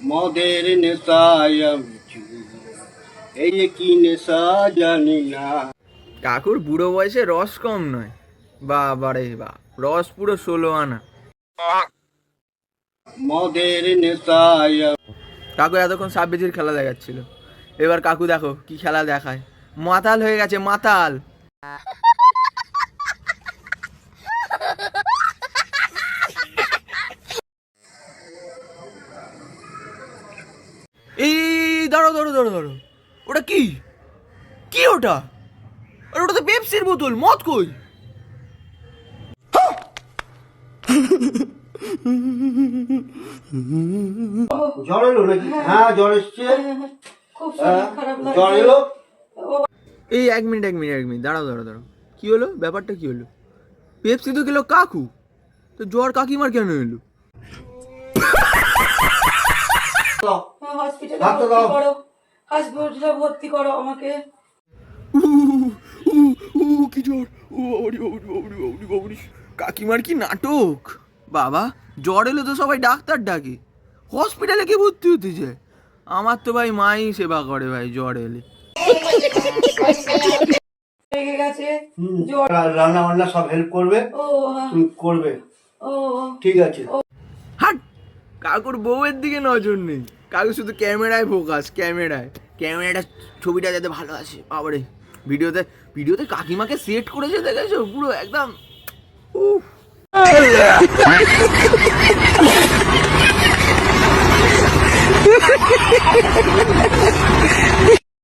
মদের নেশায় আমি চুর, এই কি নেশা জানি না। কাকুর বুড়ো বয়সে রস কম নয়, বাবারে বা, রস পুরো 16 আনা। মদের নেশায় কাকু এতক্ষণ সাববেজির খেলা দেখাচ্ছিল, এবার কাকু দেখো কি খেলা দেখায়, মাতাল হয়ে গেছে মাতাল। এই দাঁড়ো দাঁড়ো দাঁড়ো দাঁড়ো, ওটা কি? কি ওটা? আর ওটা তো পেপসির বোতল, মদ কই? জ্বর এলো নাকি? হ্যাঁ জ্বর এসছে। খুব শরীর খারাপ জ্বর লাগছে। এলো। এই এক মিনিট এক মিনিট এক মিনিট, দাঁড়াও দাঁড়াও দাঁড়াও, কি হলো? ব্যাপারটা কি হলো? পেপসি তো খেলো কাকু, তো জ্বর কাকিমার কেন এলো? হসপিটালে ডাক্তার ভর্তি দাও। করো, হসপিটালে ভর্তি করো আমাকে। উ উ উ কি জ্বর! ও বাবারি বাবারি বাবারি বাবারি বাবারি, কাকিমার কি নাটক! বাবা, জ্বর এলে তো সবাই ডাক্তার ডাকে, হসপিটালে কে ভর্তি হতে যায়? আমার তো ভাই মাই সেবা করে ভাই জ্বর এলে। লেগে গেছে হুম, জ্বর। রান্না বান্না সব হেল্প করবে, ও তুমি করবে, ও ঠিক আছে। হাট! কাকুর বউয়ের দিকে নজর নেই, কাকু শুধু ক্যামেরায় ফোকাস, ক্যামেরায়, ক্যামেরাটা ছবিটা যাতে ভালো আসে। বাবারে, ভিডিওতে ভিডিওতে কাকিমাকে সেট করেছে দেখেছো পুরো একদম। উফ